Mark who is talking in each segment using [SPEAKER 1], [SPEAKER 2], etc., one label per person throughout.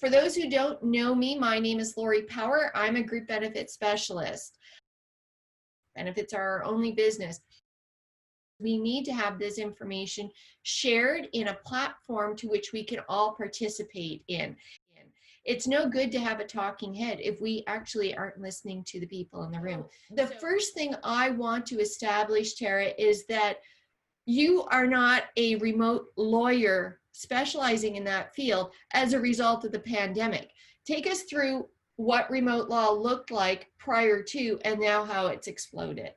[SPEAKER 1] For those who don't know me, my name is Lori Power. I'm a group benefit specialist. Benefits are our only business. We need to have this information shared in a platform to which we can all participate in. It's no good to have a talking head if we actually aren't listening to the people in the room. The first thing I want to establish, Tara, is that you are not a remote lawyer specializing in that field as a result of the pandemic. Take us through what remote law looked like prior to and now how it's exploded.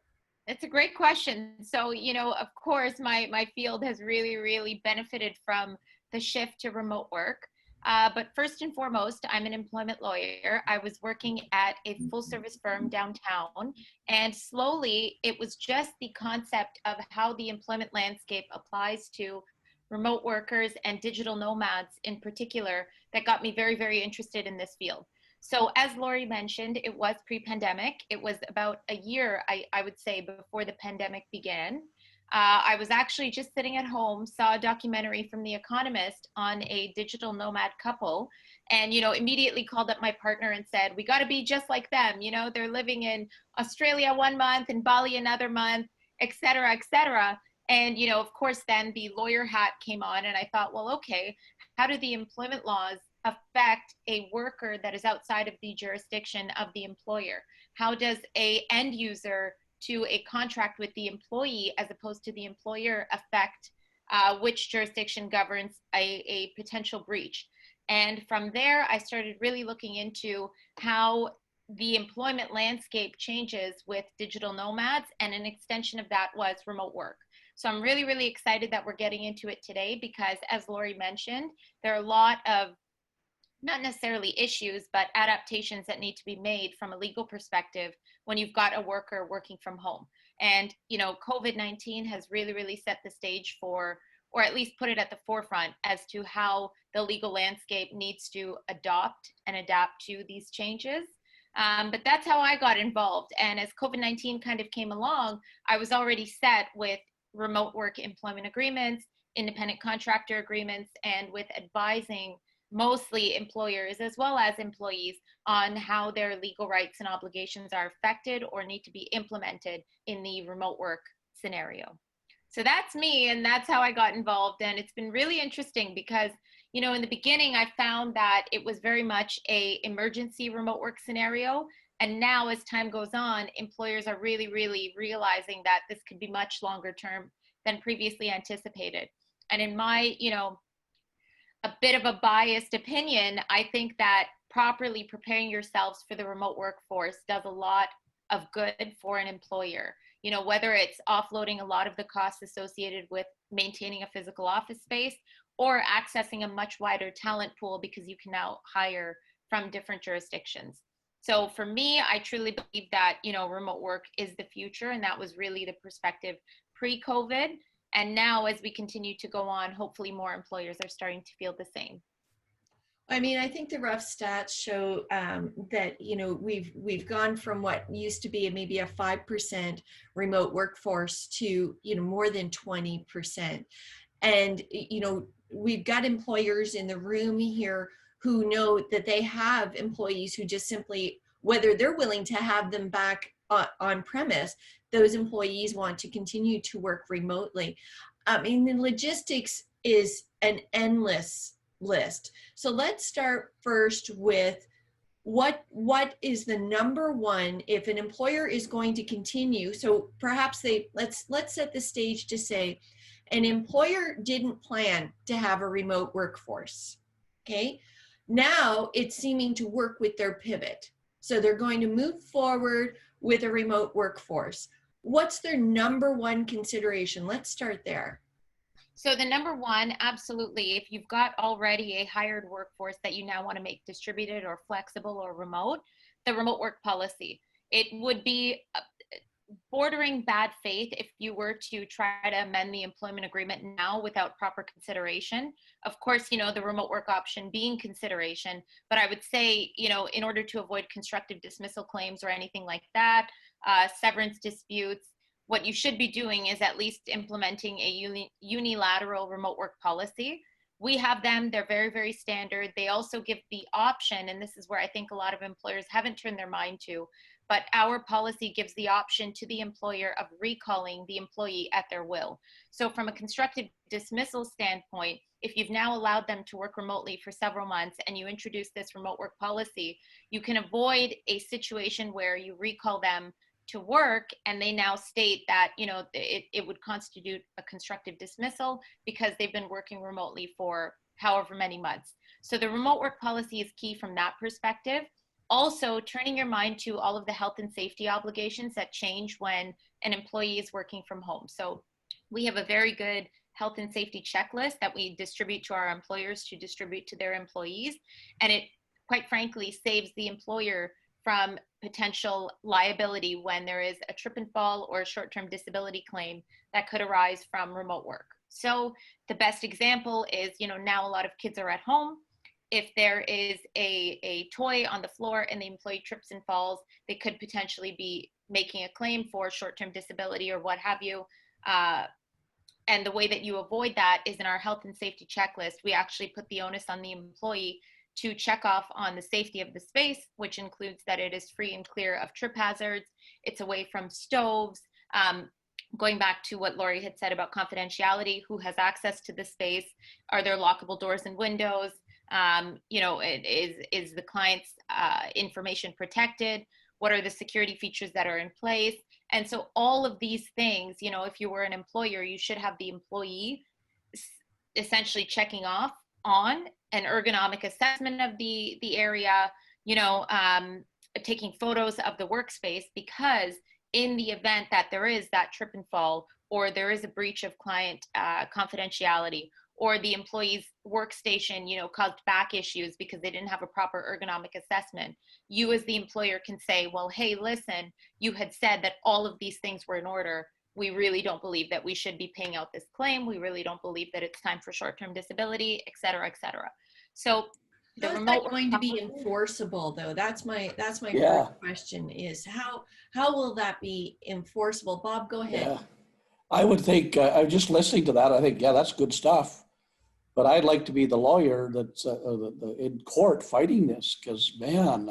[SPEAKER 2] That's a great question. So, of course, my field has really benefited from the shift to remote work. But first and foremost, I'm an employment lawyer. I was working at a full service firm downtown, and slowly it was just the concept of how the employment landscape applies to remote workers and digital nomads in particular that got me very interested in this field. So as Lori mentioned, it was pre-pandemic. It was about a year, I would say, before the pandemic began. I was actually just sitting at home, saw a documentary from The Economist on a digital nomad couple, and immediately called up my partner and said, we got to be just like them. They're living in Australia one month and Bali another month, et cetera. And of course, then the lawyer hat came on, and I thought, well, okay, how do the employment laws affect a worker that is outside of the jurisdiction of the employer? How does a end user to a contract with the employee as opposed to the employer affect which jurisdiction governs a potential breach? And from there, I started really looking into how the employment landscape changes with digital nomads, and an extension of that was remote work. So I'm really excited that we're getting into it today because, as Lori mentioned, there are a lot of not necessarily issues, but adaptations that need to be made from a legal perspective when you've got a worker working from home. And, COVID-19 has really set the stage for, or at least put it at the forefront as to how the legal landscape needs to adopt and adapt to these changes. But that's how I got involved. And as COVID-19 kind of came along, I was already set with remote work employment agreements, independent contractor agreements, and with advising mostly employers as well as employees on how their legal rights and obligations are affected or need to be implemented in the remote work scenario. So that's me, and that's how I got involved. And it's been really interesting because, in the beginning, I found that it was very much a emergency remote work scenario. And now as time goes on, employers are really realizing that this could be much longer term than previously anticipated. And in my, a bit of a biased opinion, I think that properly preparing yourselves for the remote workforce does a lot of good for an employer. Whether it's offloading a lot of the costs associated with maintaining a physical office space or accessing a much wider talent pool because you can now hire from different jurisdictions. So for me, I truly believe that, remote work is the future, and that was really the perspective pre-COVID. And now as we continue to go on, hopefully more employers are starting to feel the same.
[SPEAKER 1] I mean, I think the rough stats show that, we've gone from what used to be maybe a 5% remote workforce to, more than 20%. And, we've got employers in the room here who know that they have employees who just simply, whether they're willing to have them back on premise, those employees want to continue to work remotely. The logistics is an endless list. So let's start first with what is the number one if an employer is going to continue. So perhaps let's set the stage to say an employer didn't plan to have a remote workforce. Okay, now it's seeming to work with their pivot. So they're going to move forward with a remote workforce. What's their number one consideration? Let's start there.
[SPEAKER 2] So the number one, absolutely, if you've got already a hired workforce that you now want to make distributed or flexible or remote, the remote work policy. It would be bordering bad faith if you were to try to amend the employment agreement now without proper consideration. Of course, the remote work option being consideration, but I would say, in order to avoid constructive dismissal claims or anything like that, severance disputes, what you should be doing is at least implementing a unilateral remote work policy We have them. They're very, very standard. They also give the option, and this is where I think a lot of employers haven't turned their mind to, but our policy gives the option to the employer of recalling the employee at their will. So from a constructive dismissal standpoint, if you've now allowed them to work remotely for several months and you introduce this remote work policy, you can avoid a situation where you recall them to work and they now state that, you know, it would constitute a constructive dismissal because they've been working remotely for however many months. So the remote work policy is key from that perspective. Also, turning your mind to all of the health and safety obligations that change when an employee is working from home. So we have a very good health and safety checklist that we distribute to our employers to distribute to their employees. And it, quite frankly, saves the employer from potential liability when there is a trip and fall or a short-term disability claim that could arise from remote work. So the best example is, you know, now a lot of kids are at home. If there is a toy on the floor and the employee trips and falls, they could potentially be making a claim for short-term disability or what have you. And the way that you avoid that is in our health and safety checklist. We actually put the onus on the employee to check off on the safety of the space, which includes that it is free and clear of trip hazards. It's away from stoves. Going back to what Lori had said about confidentiality, who has access to the space? Are there lockable doors and windows? You know, is the client's information protected? What are the security features that are in place? And so all of these things, you know, if you were an employer, you should have the employee essentially checking off on an ergonomic assessment of the area, you know, taking photos of the workspace, because in the event that there is that trip and fall, or there is a breach of client confidentiality, or the employee's workstation, you know, caused back issues because they didn't have a proper ergonomic assessment, you as the employer can say, well, hey, listen, you had said that all of these things were in order. We really don't believe that we should be paying out this claim. We really don't believe that it's time for short-term disability, et cetera, et cetera. So the
[SPEAKER 1] How is
[SPEAKER 2] remote
[SPEAKER 1] that going to be enforceable, though? That's my
[SPEAKER 3] Yeah,
[SPEAKER 1] first question, is how will that be enforceable? Bob, go ahead.
[SPEAKER 3] yeah. I would think, I was just listening to that, I think, yeah, that's good stuff. But I'd like to be the lawyer that's in court fighting this, because man,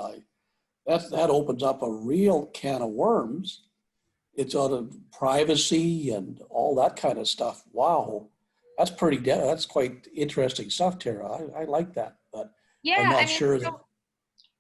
[SPEAKER 3] that opens up a real can of worms. It's out of privacy and all that kind of stuff. Wow, that's quite interesting stuff, Tara. I like that, but I'm
[SPEAKER 2] Yeah, I
[SPEAKER 3] not
[SPEAKER 2] mean,
[SPEAKER 3] sure that.
[SPEAKER 2] so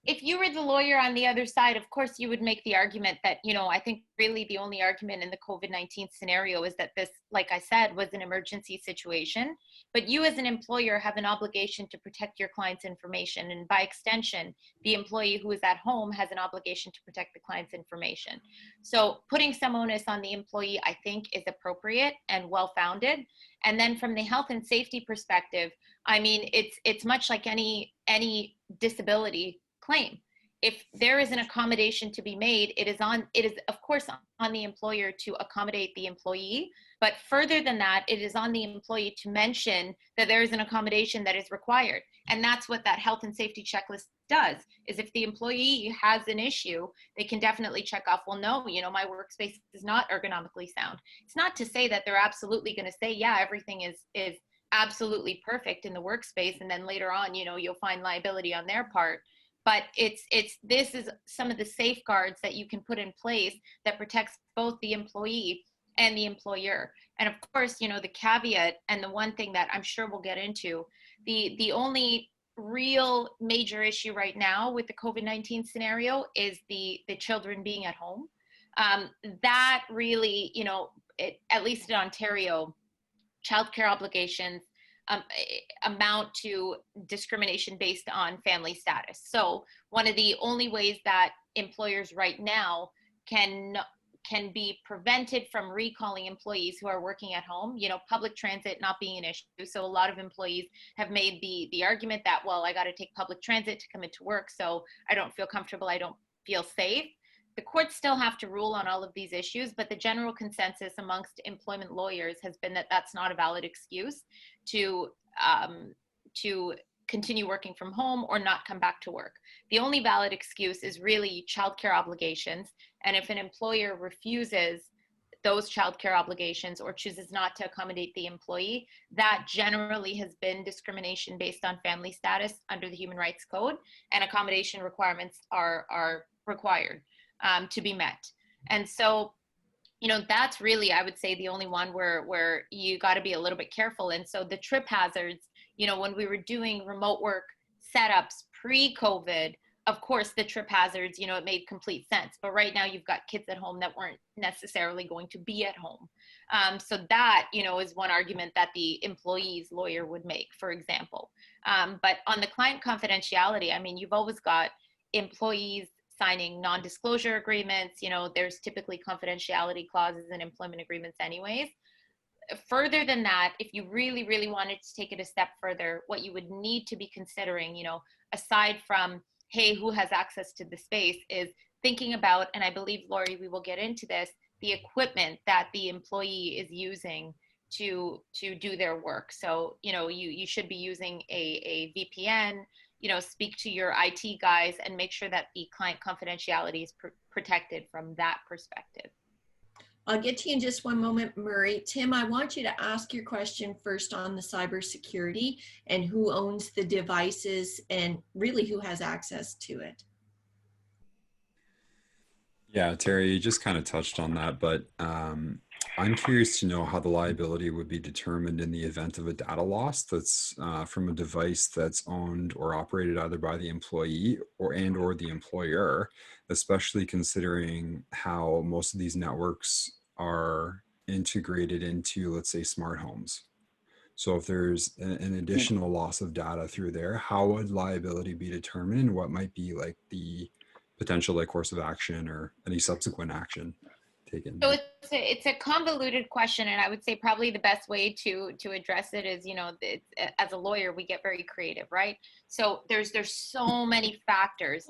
[SPEAKER 2] if you were the lawyer on the other side, of course, you would make the argument that, you know, I think really the only argument in the COVID-19 scenario is that this, like I said, was an emergency situation. But you as an employer have an obligation to protect your client's information. And by extension, the employee who is at home has an obligation to protect the client's information. So putting some onus on the employee, I think, is appropriate and well-founded. And then from the health and safety perspective, I mean, it's much like any disability claim. If there is an accommodation to be made, it is of course on the employer to accommodate the employee, but further than that, it is on the employee to mention that there is an accommodation that is required. And that's what that health and safety checklist does, is if the employee has an issue, they can definitely check off, well, no, you know, my workspace is not ergonomically sound. It's not to say that they're absolutely going to say, yeah, everything is absolutely perfect in the workspace, and then later on, you know, you'll find liability on their part. But this is some of the safeguards that you can put in place that protects both the employee and the employer. And of course, you know, the caveat, and the one thing that I'm sure we'll get into, the only real major issue right now with the COVID-19 scenario is the children being at home. That really, you know, at least in Ontario, childcare obligations amount to discrimination based on family status. So one of the only ways that employers right now can be prevented from recalling employees who are working at home, you know, public transit not being an issue. So a lot of employees have made the argument that, well, I got to take public transit to come into work, so I don't feel comfortable, I don't feel safe. The courts still have to rule on all of these issues, but the general consensus amongst employment lawyers has been that that's not a valid excuse to continue working from home or not come back to work. The only valid excuse is really childcare obligations. And if an employer refuses those childcare obligations or chooses not to accommodate the employee, that generally has been discrimination based on family status under the Human Rights Code, and accommodation requirements are required to be met. And so, you know, that's really, I would say, the only one where you got to be a little bit careful. And so the trip hazards, you know, when we were doing remote work setups pre-COVID, of course, the trip hazards, you know, it made complete sense. But right now you've got kids at home that weren't necessarily going to be at home. So that, you know, is one argument that the employee's lawyer would make, for example. But on the client confidentiality, I mean, you've always got employees signing non-disclosure agreements. You know, there's typically confidentiality clauses in employment agreements anyways. Further than that, if you really, really wanted to take it a step further, what you would need to be considering, you know, aside from, hey, who has access to the space, is thinking about, and I believe, Lori, we will get into this, the equipment that the employee is using to do their work. So, you know, you should be using a VPN, you know, speak to your IT guys and make sure that the client confidentiality is protected from that perspective.
[SPEAKER 1] I'll get to you in just one moment, Murray. Tim, I want you to ask your question first on the cybersecurity and who owns the devices and really who has access to it.
[SPEAKER 4] Yeah, Terry, you just kind of touched on that, but I'm curious to know how the liability would be determined in the event of a data loss that's from a device that's owned or operated either by the employee or the employer, especially considering how most of these networks are integrated into, let's say, smart homes. So if there's an additional loss of data through there, how would liability be determined, and what might be like the potential like course of action or any subsequent action taken?
[SPEAKER 2] So it's a convoluted question, and I would say probably the best way to address it is, you know, as a lawyer, we get very creative, right? So there's so many factors.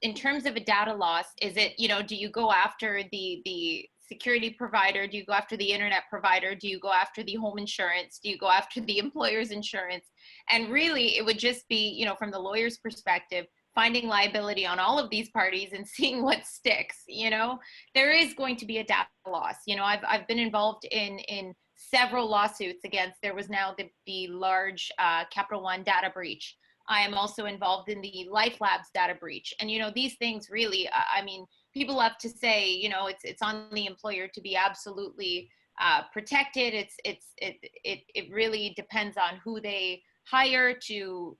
[SPEAKER 2] In terms of a data loss, is it, you know, do you go after the security provider? Do you go after the internet provider? Do you go after the home insurance? Do you go after the employer's insurance? And really, it would just be, you know, from the lawyer's perspective, finding liability on all of these parties and seeing what sticks. You know, there is going to be a data loss. You know, I've been involved in several lawsuits against, there was now the large Capital One data breach. I am also involved in the Life Labs data breach. And, you know, these things really, I mean, people love to say, you know, it's on the employer to be absolutely protected. It really depends on who they hire to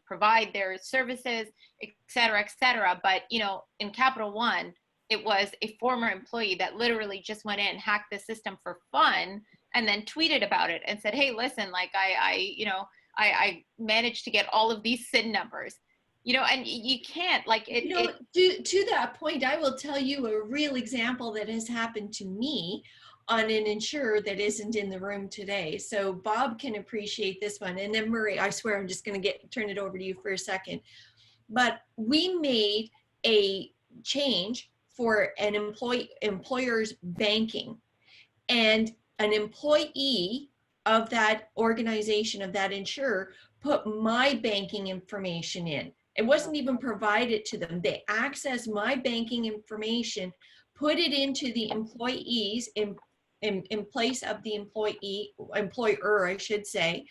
[SPEAKER 2] provide their services, et cetera, but, you know, in Capital One, it was a former employee that literally just went in, hacked the system for fun, and then tweeted about it and said, hey, listen, like I managed to get all of these SIN numbers, you know, and you can't, like it.
[SPEAKER 1] You know, to that point, I will tell you a real example that has happened to me on an insurer that isn't in the room today. So Bob can appreciate this one. And then Murray, I swear I'm just going to turn it over to you for a second. But we made a change for an employer's banking, and an employee of that organization, of that insurer, put my banking information in. It wasn't even provided to them. They accessed my banking information, put it into the employees in place of the employer, I should say.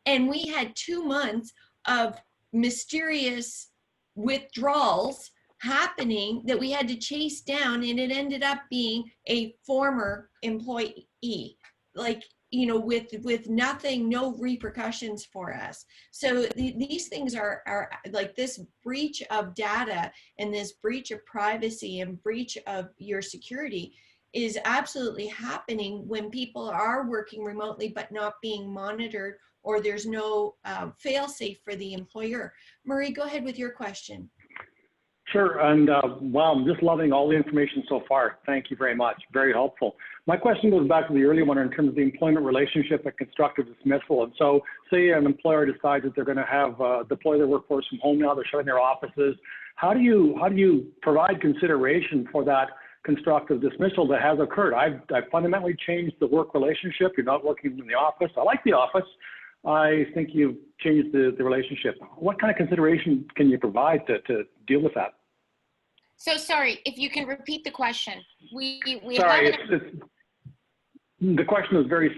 [SPEAKER 1] And we had 2 months of mysterious withdrawals happening that we had to chase down, and it ended up being a former employee, like, you know, with nothing, no repercussions for us. So these things are like, this breach of data and this breach of privacy and breach of your security is absolutely happening when people are working remotely but not being monitored, or there's no fail-safe for the employer. Murray, go ahead with your question.
[SPEAKER 5] Sure, and wow, I'm just loving all the information so far. Thank you very much, very helpful. My question goes back to the earlier one in terms of the employment relationship and constructive dismissal. And so say an employer decides that they're going to have deploy their workforce from home now, they're shutting their offices. How do you provide consideration for that constructive dismissal that has occurred? I've fundamentally changed the work relationship. You're not working in the office. I like the office. I think you've changed the relationship. What kind of consideration can you provide to deal with that?
[SPEAKER 2] So sorry, if you can repeat the question.
[SPEAKER 5] Sorry, the question is very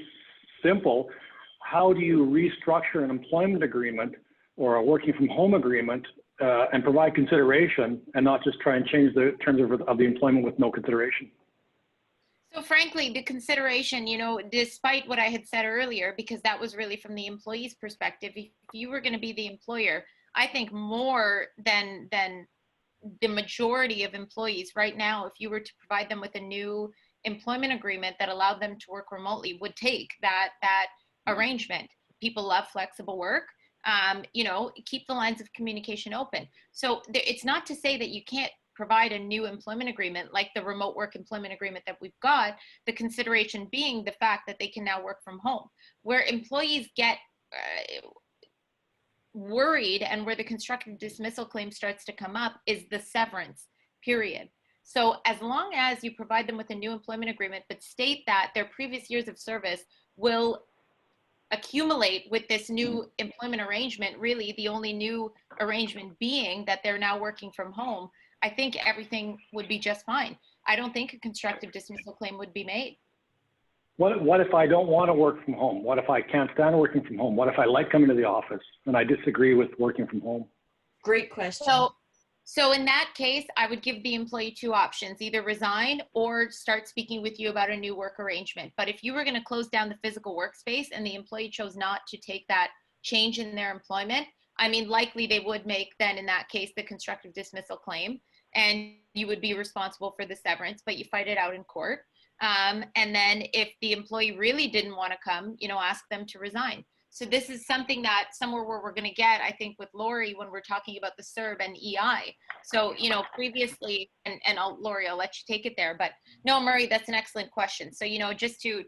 [SPEAKER 5] simple. How do you restructure an employment agreement or a working from home agreement and provide consideration and not just try and change the terms of the employment with no consideration?
[SPEAKER 2] So frankly, the consideration, you know, despite what I had said earlier, because that was really from the employee's perspective, if you were going to be the employer, I think more than the majority of employees right now, if you were to provide them with a new employment agreement that allowed them to work remotely, would take that arrangement. People love flexible work. You know, keep the lines of communication open. So it's not to say that you can't provide a new employment agreement like the remote work employment agreement that we've got, the consideration being the fact that they can now work from home. Where employees get worried and where the constructive dismissal claim starts to come up is the severance period. So as long as you provide them with a new employment agreement, but state that their previous years of service will accumulate with this new employment arrangement, really the only new arrangement being that they're now working from home, I think everything would be just fine. I don't think a constructive dismissal claim would be made.
[SPEAKER 5] What if I don't want to work from home? What if I can't stand working from home? What if I like coming to the office and I disagree with working from home?
[SPEAKER 1] Great question.
[SPEAKER 2] So in that case, I would give the employee two options, either resign or start speaking with you about a new work arrangement. But if you were going to close down the physical workspace and the employee chose not to take that change in their employment, I mean, likely they would make then in that case the constructive dismissal claim, and you would be responsible for the severance, but you fight it out in court. And then if the employee really didn't want to come, you know, ask them to resign. So this is something that somewhere where we're going to get, I think, with Lori when we're talking about the CERB and EI. So, you know, previously, and Lori, I'll let you take it there. But no, Murray, that's an excellent question. So, you know, just to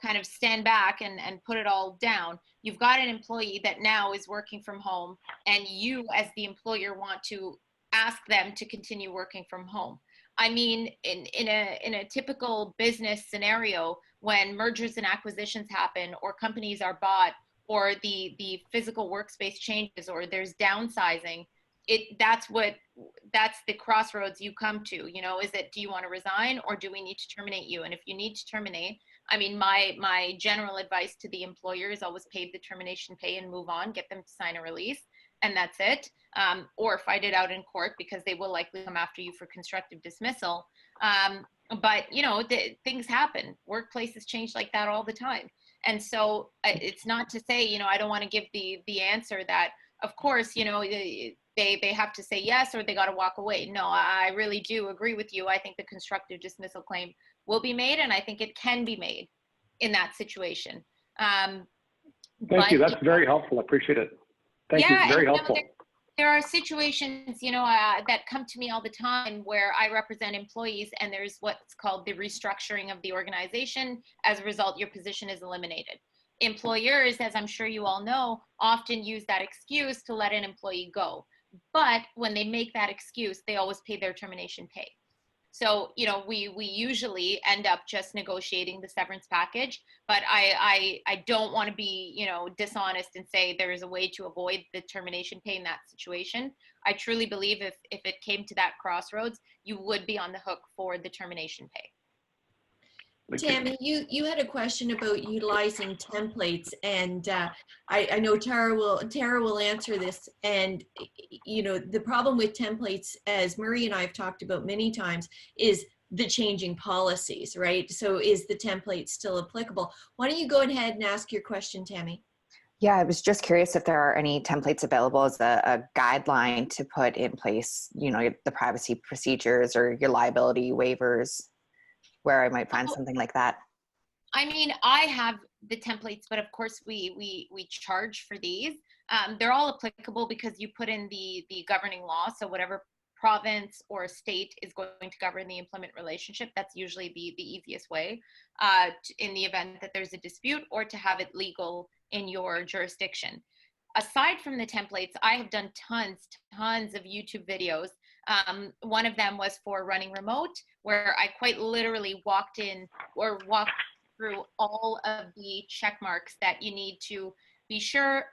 [SPEAKER 2] kind of stand back and put it all down, you've got an employee that now is working from home, and you as the employer want to ask them to continue working from home. I mean, in a typical business scenario, when mergers and acquisitions happen or companies are bought or the physical workspace changes or there's downsizing, that's the crossroads you come to. You know, is it, do you want to resign or do we need to terminate you? And if you need to terminate, I mean, my general advice to the employer is always pay the termination pay and move on, get them to sign a release, and that's it. Or fight it out in court because they will likely come after you for constructive dismissal. But, you know, things happen. Workplaces change like that all the time. And so it's not to say, you know, I don't want to give the answer that, of course, you know, they have to say yes or they got to walk away. No, I really do agree with you. I think the constructive dismissal claim will be made, and I think it can be made in that situation.
[SPEAKER 5] Thank you. That's very helpful. I appreciate it. Thank you. Very helpful.
[SPEAKER 2] There are situations, you know, that come to me all the time where I represent employees and there's what's called the restructuring of the organization. As a result, your position is eliminated. Employers, as I'm sure you all know, often use that excuse to let an employee go. But when they make that excuse, they always pay their termination pay. So, you know, we usually end up just negotiating the severance package, but I don't want to be, you know, dishonest and say there is a way to avoid the termination pay in that situation. I truly believe if it came to that crossroads, you would be on the hook for the termination pay.
[SPEAKER 1] Tammy, you had a question about utilizing templates, and I know Tara will answer this. And you know, the problem with templates, as Murray and I have talked about many times, is the changing policies, right? So is the template still applicable? Why don't you go ahead and ask your question, Tammy?
[SPEAKER 6] Yeah, I was just curious if there are any templates available as a guideline to put in place, you know, the privacy procedures or your liability waivers, where I might find something like that.
[SPEAKER 2] I mean, I have the templates, but of course we charge for these. They're all applicable because you put in the governing law. So whatever province or state is going to govern the employment relationship, that's usually the easiest way in the event that there's a dispute or to have it legal in your jurisdiction. Aside from the templates, I have done tons of YouTube videos. One of them was for running remote, where I quite literally walked through all of the check marks that you need to be sure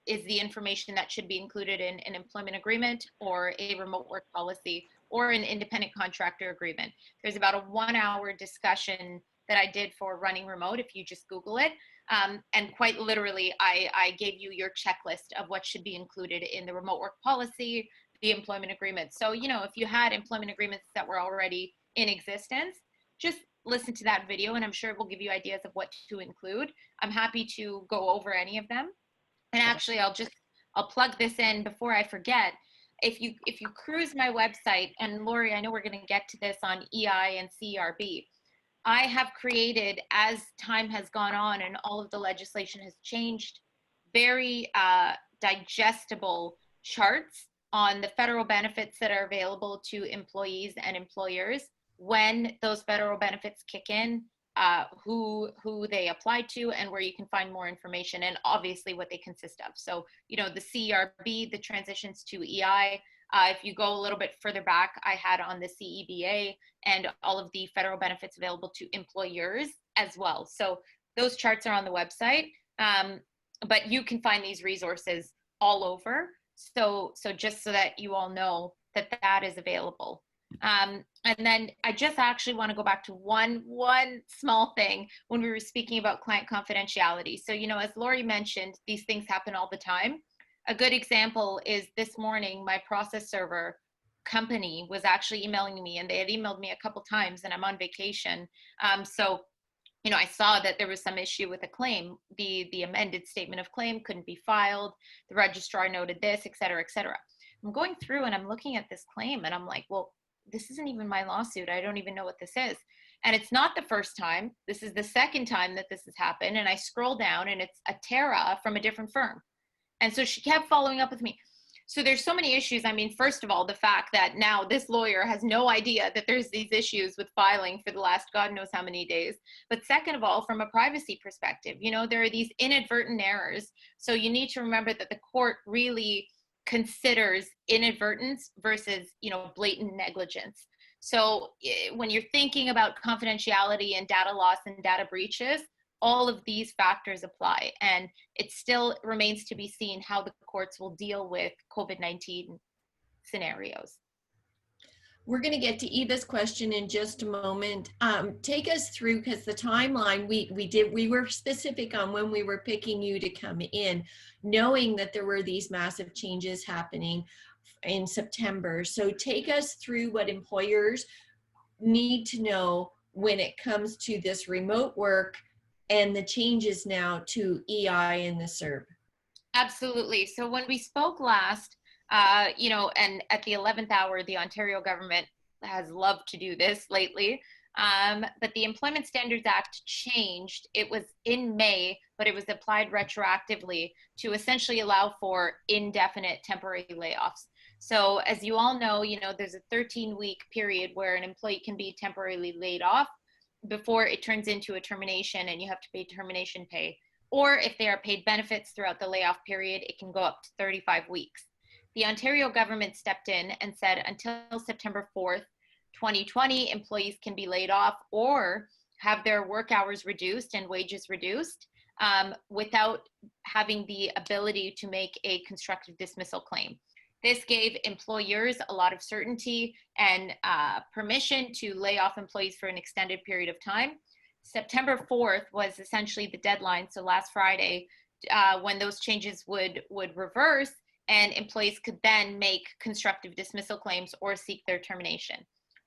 [SPEAKER 2] is the information that should be included in an employment agreement or a remote work policy or an independent contractor agreement. There's about a 1-hour discussion that I did for running remote, if you just Google it. And quite literally, I gave you your checklist of what should be included in the remote work policy, the employment agreement. So, you know, if you had employment agreements that were already in existence, just listen to that video and I'm sure it will give you ideas of what to include. I'm happy to go over any of them. And actually, I'll plug this in before I forget. If you cruise my website, and Lori, I know we're going to get to this on EI and CERB, I have created, as time has gone on and all of the legislation has changed, very digestible charts on the federal benefits that are available to employees and employers, when those federal benefits kick in, who they apply to, and where you can find more information, and obviously what they consist of. So, you know, the CERB, the transitions to EI, if you go a little bit further back, I had on the CEBA and all of the federal benefits available to employers as well. So those charts are on the website, but you can find these resources all over. So just so that you all know that that is available. And then I just actually want to go back to one small thing when we were speaking about client confidentiality. So, you know, as Lori mentioned, these things happen all the time. A good example is this morning, my process server company was actually emailing me, and they had emailed me a couple times, and I'm on vacation. So, you know, I saw that there was some issue with a claim. The amended statement of claim couldn't be filed. The registrar noted this, et cetera, et cetera. I'm going through and I'm looking at this claim and I'm like, well, this isn't even my lawsuit. I don't even know what this is. And it's not the first time. This is the second time that this has happened. And I scroll down and it's a Tara from a different firm. And so she kept following up with me. So there's so many issues. I mean, first of all, the fact that now this lawyer has no idea that there's these issues with filing for the last God knows how many days. But second of all, from a privacy perspective, you know, there are these inadvertent errors. So you need to remember that the court really considers inadvertence versus, you know, blatant negligence. So when you're thinking about confidentiality and data loss and data breaches, all of these factors apply, and it still remains to be seen how the courts will deal with COVID-19 scenarios.
[SPEAKER 1] We're going to get to Eva's question in just a moment. Take us through, because the timeline we were specific on when we were picking you to come in, knowing that there were these massive changes happening in September. So take us through what employers need to know when it comes to this remote work and the changes now to EI and the CERB.
[SPEAKER 2] Absolutely. So when we spoke last, you know, and at the 11th hour, the Ontario government has loved to do this lately, but the Employment Standards Act changed. It was in May, but it was applied retroactively to essentially allow for indefinite temporary layoffs. So as you all know, you know, there's a 13-week period where an employee can be temporarily laid off before it turns into a termination and you have to pay termination pay. Or if they are paid benefits throughout the layoff period, it can go up to 35 weeks. The Ontario government stepped in and said until September 4th, 2020, employees can be laid off or have their work hours reduced and wages reduced without having the ability to make a constructive dismissal claim. This gave employers a lot of certainty and permission to lay off employees for an extended period of time. September 4th was essentially the deadline, so last Friday, when those changes would reverse, and employees could then make constructive dismissal claims or seek their termination.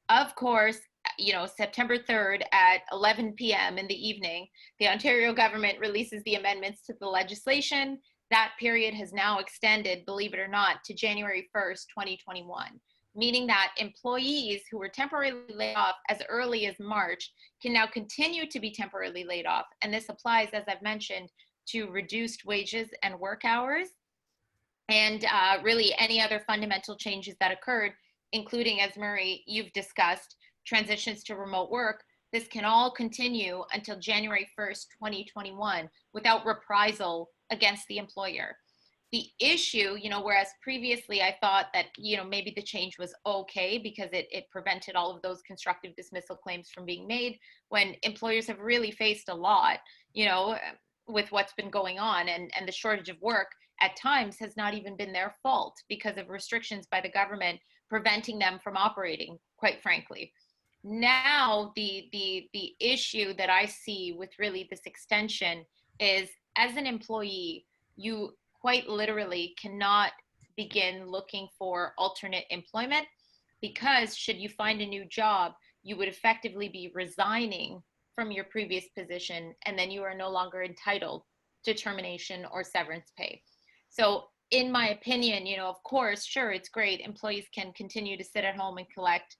[SPEAKER 2] Of course, you know, September 3rd at 11 p.m. in the evening, the Ontario government releases the amendments to the legislation. That period has now extended, believe it or not, to January 1st, 2021, meaning that employees who were temporarily laid off as early as March can now continue to be temporarily laid off. And this applies, as I've mentioned, to reduced wages and work hours, and really any other fundamental changes that occurred, including, as Murray, you've discussed, transitions to remote work. This can all continue until January 1st, 2021 without reprisal against the employer. The issue, you know, whereas previously I thought that, you know, maybe the change was okay because it prevented all of those constructive dismissal claims from being made, when employers have really faced a lot, you know, with what's been going on, and the shortage of work at times has not even been their fault because of restrictions by the government preventing them from operating, quite frankly. Now, the issue that I see with really this extension is, as an employee, you quite literally cannot begin looking for alternate employment, because should you find a new job, you would effectively be resigning from your previous position, and then you are no longer entitled to termination or severance pay. So in my opinion, of course, sure, it's great. Employees can continue to sit at home and collect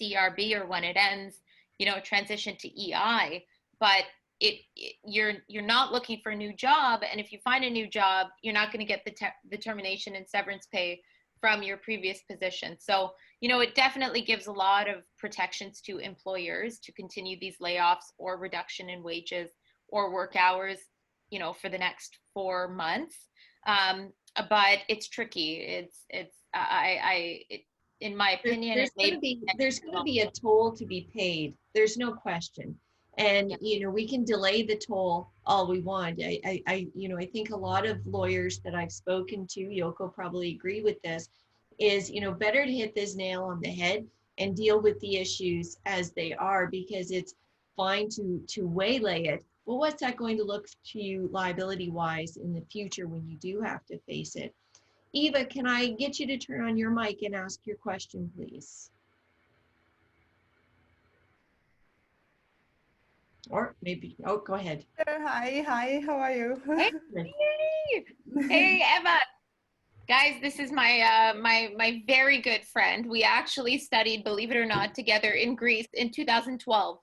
[SPEAKER 2] CRB, or when it ends, transition to EI, but you're not looking for a new job. And if you find a new job, you're not going to get the termination and severance pay from your previous position. So, it definitely gives a lot of protections to employers to continue these layoffs or reduction in wages or work hours, for the next 4 months. But it's tricky. In my opinion,
[SPEAKER 1] there's going to be a toll to be paid. There's no question. And, we can delay the toll all we want. I think a lot of lawyers that I've spoken to, Yoko probably agree with this, is, better to hit this nail on the head and deal with the issues as they are, because it's fine to waylay it. Well, what's that going to look to you liability wise in the future when you do have to face it? Eva, can I get you to turn on your mic and ask your question, please? Or maybe, oh, go ahead.
[SPEAKER 7] Hi, how are you?
[SPEAKER 2] Hey, Eva. Guys, this is my very good friend. We actually studied, believe it or not, together in Greece in 2012.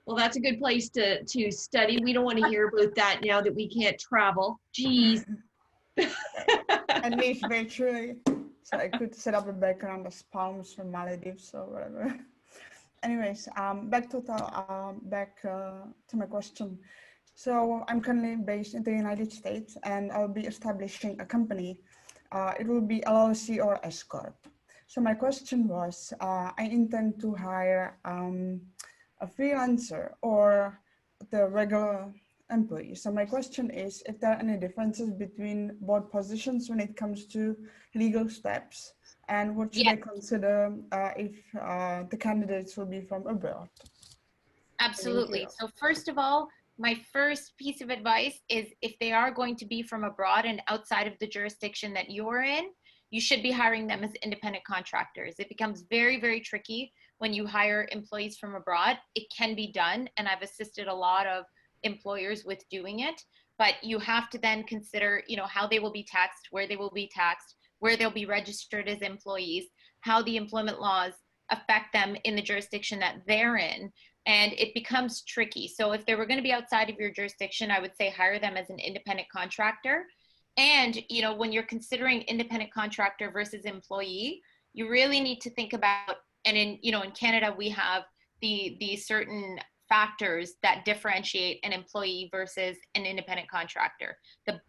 [SPEAKER 1] Well, that's a good place to study. We don't want to hear about that now that we can't travel. Jeez.
[SPEAKER 7] And live virtually, so I could set up a background as palms from Maldives or whatever. Anyways, back to my question. So I'm currently based in the United States, and I'll be establishing a company. It will be LLC or S corp. So my question was, I intend to hire a freelancer or the regular employee. So my question is if there are any differences between both positions when it comes to legal steps, and what should I consider if the candidates will be from abroad?
[SPEAKER 2] Absolutely. So first of all, my first piece of advice is, if they are going to be from abroad and outside of the jurisdiction that you're in, you should be hiring them as independent contractors. It becomes very, very tricky when you hire employees from abroad. It can be done, and I've assisted a lot of employers with doing it, but you have to then consider, how they will be taxed, where they will be taxed, where they'll be registered as employees, how the employment laws affect them in the jurisdiction that they're in, and it becomes tricky. So if they were going to be outside of your jurisdiction, I would say hire them as an independent contractor. And, when you're considering independent contractor versus employee, you really need to think about, and in Canada, we have the certain factors that differentiate an employee versus an independent contractor. The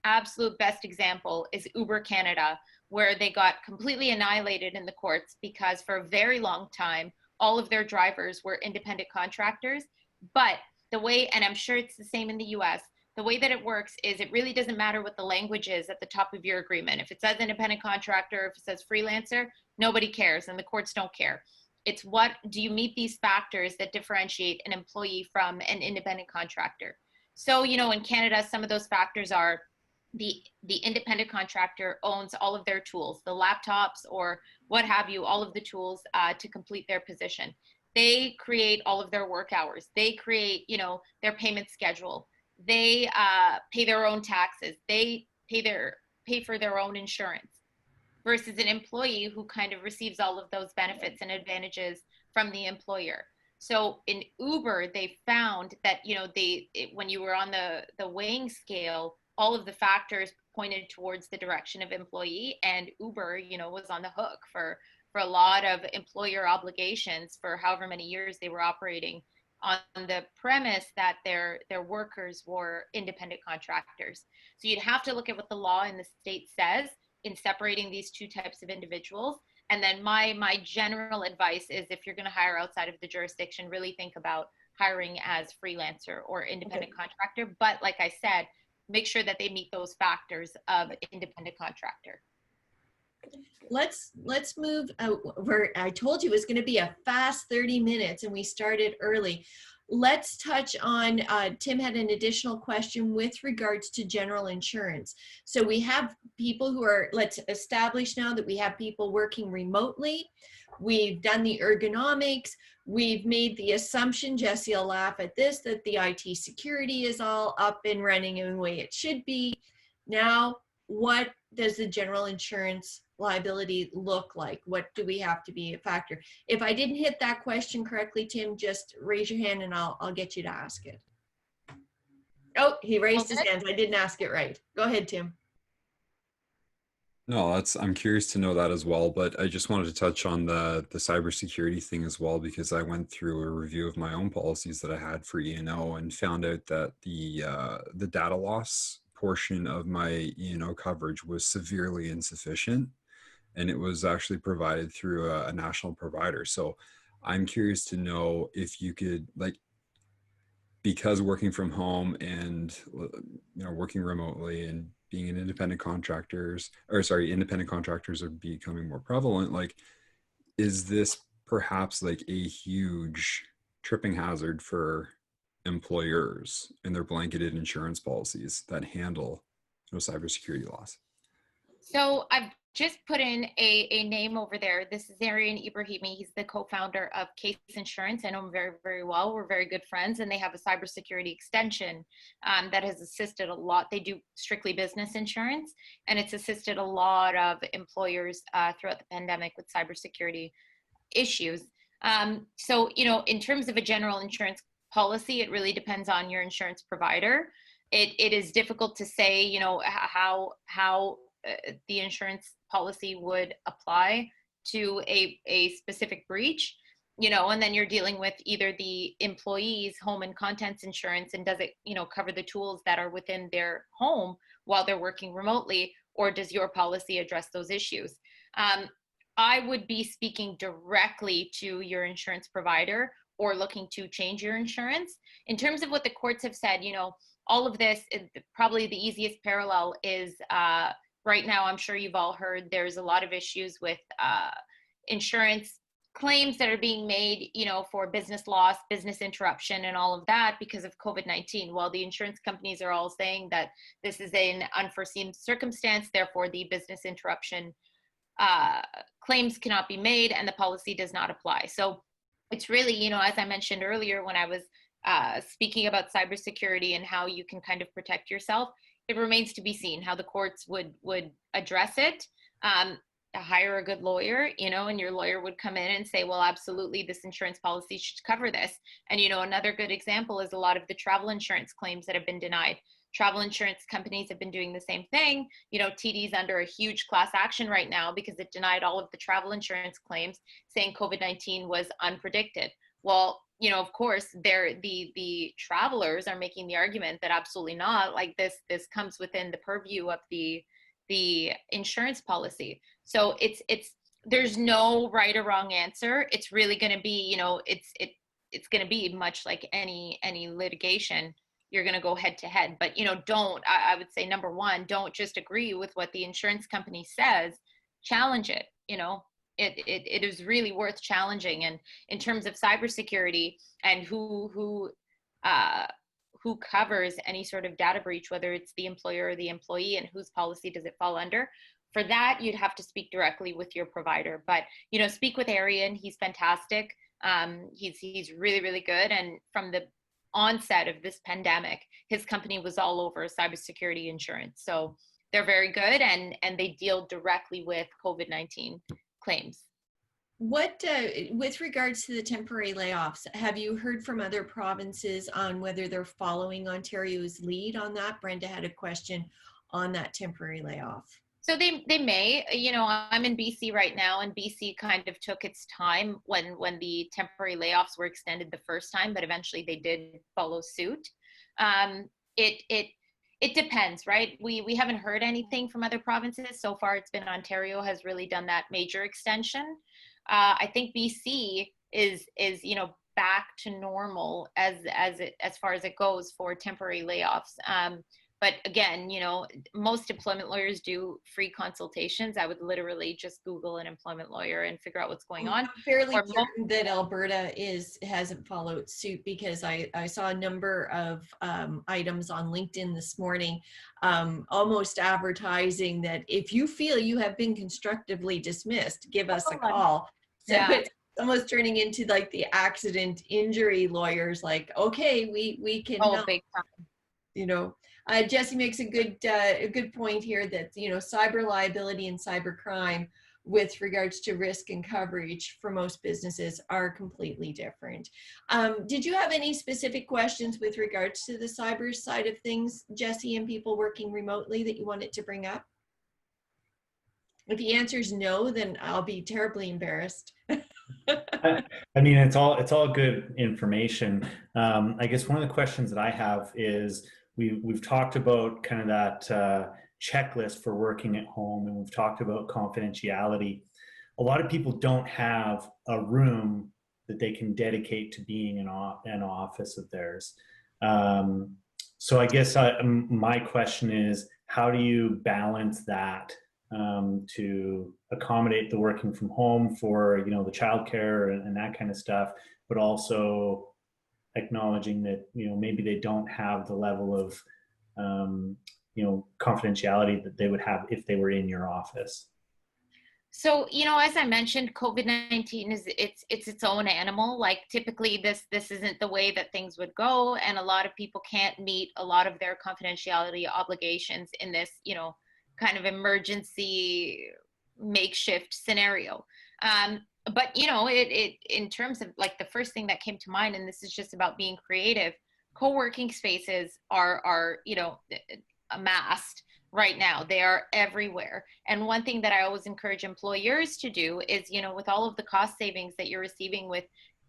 [SPEAKER 2] absolute best example is Uber Canada, where they got completely annihilated in the courts because for a very long time, all of their drivers were independent contractors. But the way, and I'm sure it's the same in the US, the way that it works is it really doesn't matter what the language is at the top of your agreement. If it says independent contractor, if it says freelancer, nobody cares, and the courts don't care. It's what do you meet these factors that differentiate an employee from an independent contractor. So, in Canada, some of those factors are the independent contractor owns all of their tools, the laptops or what have you, all of the tools to complete their position. They create all of their work hours. They create, their payment schedule. They pay their own taxes. They pay for their own insurance. Versus an employee who kind of receives all of those benefits and advantages from the employer. So in Uber, they found that, when you were on the weighing scale, all of the factors pointed towards the direction of employee, and Uber, was on the hook for a lot of employer obligations for however many years they were operating on the premise that their workers were independent contractors. So you'd have to look at what the law in the state says in separating these two types of individuals. And then my general advice is, if you're going to hire outside of the jurisdiction, really think about hiring as freelancer or independent contractor. But like I said, make sure that they meet those factors of independent contractor.
[SPEAKER 1] Let's move. Where I told you it was going to be a fast 30 minutes, and we started early. Let's touch on. Tim had an additional question with regards to general insurance. So we have people who are. Let's establish now that we have people working remotely. We've done the ergonomics. We've made the assumption, Jesse will laugh at this, that the IT security is all up and running in the way it should be. Now, what does the general insurance liability look like? What do we have to be a factor? If I didn't hit that question correctly, Tim, just raise your hand and I'll get you to ask it. Oh, he raised his hands. I didn't ask it right. Go ahead, Tim.
[SPEAKER 4] No, I'm curious to know that as well, but I just wanted to touch on the cybersecurity thing as well, because I went through a review of my own policies that I had for E&O and found out that the data loss portion of my E&O coverage was severely insufficient, and it was actually provided through a national provider. So I'm curious to know if you could, like, because working from home and working remotely and being an independent contractors are becoming more prevalent, like, is this perhaps like a huge tripping hazard for employers and their blanketed insurance policies that handle cybersecurity loss?
[SPEAKER 2] So I've just put in a name over there. This is Arian Ibrahimi. He's the co-founder of Case Insurance. I know him very, very well. We're very good friends, and they have a cybersecurity extension that has assisted a lot. They do strictly business insurance, and it's assisted a lot of employers throughout the pandemic with cybersecurity issues. So, in terms of a general insurance policy, it really depends on your insurance provider. It is difficult to say, how the insurance policy would apply to a specific breach, and then you're dealing with either the employee's home and contents insurance, and does it, cover the tools that are within their home while they're working remotely, or does your policy address those issues? I would be speaking directly to your insurance provider or looking to change your insurance. In terms of what the courts have said, all of this, probably the easiest parallel is right now, I'm sure you've all heard there's a lot of issues with insurance claims that are being made, for business loss, business interruption, and all of that because of COVID-19. Well, the insurance companies are all saying that this is an unforeseen circumstance, therefore the business interruption claims cannot be made and the policy does not apply. So it's really, as I mentioned earlier when I was speaking about cybersecurity and how you can kind of protect yourself, it remains to be seen how the courts would address it. Hire a good lawyer, and your lawyer would come in and say, well, absolutely, this insurance policy should cover this. And, another good example is a lot of the travel insurance claims that have been denied. Travel insurance companies have been doing the same thing. TD's under a huge class action right now because it denied all of the travel insurance claims, saying COVID-19 was unpredicted. Well, of course, the travelers are making the argument that absolutely not. Like this comes within the purview of the insurance policy. So there's no right or wrong answer. It's really going to be, it's going to be much like any litigation. You're going to go head to head, but I would say number one, don't just agree with what the insurance company says. Challenge it. It is really worth challenging. And in terms of cybersecurity and who covers any sort of data breach, whether it's the employer or the employee, and whose policy does it fall under, for that, you'd have to speak directly with your provider. But, speak with Arian. He's fantastic. He's really, really good. And from the onset of this pandemic, his company was all over cybersecurity insurance. So they're very good, and they deal directly with COVID-19 claims.
[SPEAKER 1] What, with regards to the temporary layoffs, have you heard from other provinces on whether they're following Ontario's lead on that? Brenda had a question on that temporary layoff.
[SPEAKER 2] So they may, I'm in BC right now, and BC kind of took its time when the temporary layoffs were extended the first time, but eventually they did follow suit. It depends, right? We haven't heard anything from other provinces. So far, it's been Ontario has really done that major extension. I think BC is back to normal as far as it goes for temporary layoffs. But again, you know, most employment lawyers do free consultations. I would literally just Google an employment lawyer and figure out what's going on.
[SPEAKER 1] I'm fairly
[SPEAKER 2] Or
[SPEAKER 1] certain that Alberta hasn't followed suit, because I saw a number of items on LinkedIn this morning, almost advertising that if you feel you have been constructively dismissed, give us a call. So
[SPEAKER 2] Yeah.
[SPEAKER 1] it's almost turning into like the accident injury lawyers, like, okay, we can help.
[SPEAKER 2] big time.
[SPEAKER 1] You know, Jesse makes a good point here that, you know, cyber liability and cyber crime with regards to risk and coverage for most businesses are completely different. Did you have any specific questions with regards to the cyber side of things, Jesse, and people working remotely that you wanted to bring up? If the answer is no, then I'll be terribly embarrassed.
[SPEAKER 8] I mean, it's all good information. I guess one of the questions that I have is we've talked about kind of that checklist for working at home, and we've talked about confidentiality. A lot of people don't have a room that they can dedicate to being an office of theirs. So I guess my question is, how do you balance that to accommodate the working from home for, you know, the childcare and that kind of stuff, but also acknowledging that, you know, maybe they don't have the level of, you know, confidentiality that they would have if they were in your office?
[SPEAKER 2] So, you know, as I mentioned, COVID-19 is its own animal. Like typically this isn't the way that things would go. And a lot of people can't meet a lot of their confidentiality obligations in this, you know, kind of emergency makeshift scenario. But, you know, it in terms of like the first thing that came to mind, and this is just about being creative, co-working spaces are, you know, amassed right now. They are everywhere. And one thing that I always encourage employers to do is, you know, with all of the cost savings that you're receiving with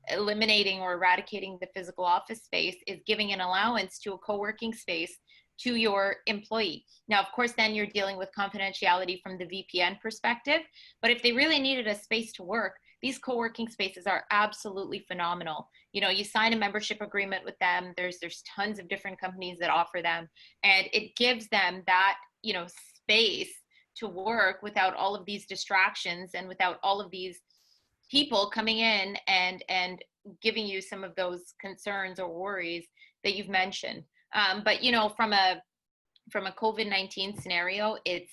[SPEAKER 2] eliminating or eradicating the physical office space, is giving an allowance to a co-working space to your employee. Now, of course, then you're dealing with confidentiality from the VPN perspective, but if they really needed a space to work, these co-working spaces are absolutely phenomenal. You know, you sign a membership agreement with them. There's tons of different companies that offer them, and it gives them that, you know, space to work without all of these distractions and without all of these people coming in and giving you some of those concerns or worries that you've mentioned. But, you know, from a COVID-19 scenario, it's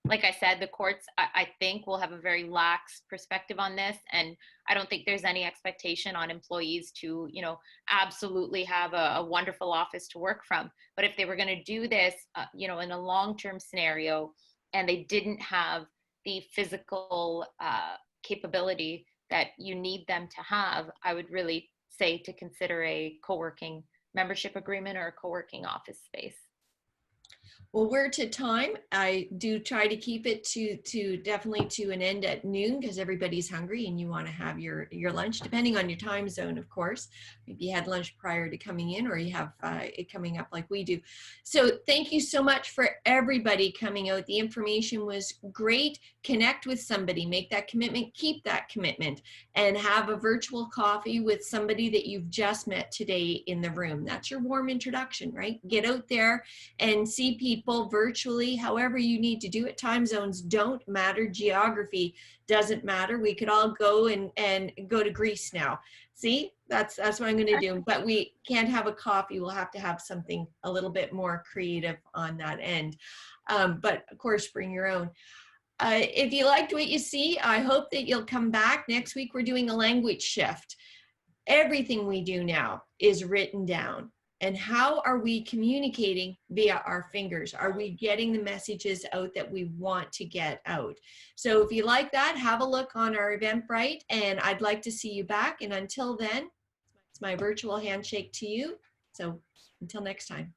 [SPEAKER 2] like I said, the courts, I think, will have a very lax perspective on this. And I don't think there's any expectation on employees to, you know, absolutely have a wonderful office to work from. But if they were going to do this, you know, in a long-term scenario, and they didn't have the physical capability that you need them to have, I would really say to consider a co-working membership agreement or a co-working office space.
[SPEAKER 1] Well, we're to time. I do try to keep it to definitely to an end at noon, because everybody's hungry and you want to have your lunch, depending on your time zone, of course. Maybe you had lunch prior to coming in, or you have it coming up like we do. So thank you so much for everybody coming out. The information was great. Connect with somebody, make that commitment, keep that commitment, and have a virtual coffee with somebody that you've just met today in the room. That's your warm introduction, right? Get out there and see people virtually, however you need to do it. Time zones don't matter. Geography doesn't matter. We could all go and go to Greece now. See, that's what I'm going to do. But we can't have a coffee. We'll have to have something a little bit more creative on that end. But of course, bring your own. If you liked what you see, I hope that you'll come back. Next week, we're doing a language shift. Everything we do now is written down. And how are we communicating via our fingers? Are we getting the messages out that we want to get out? So if you like that, have a look on our Eventbrite, and I'd like to see you back. And until then, it's my virtual handshake to you. So until next time.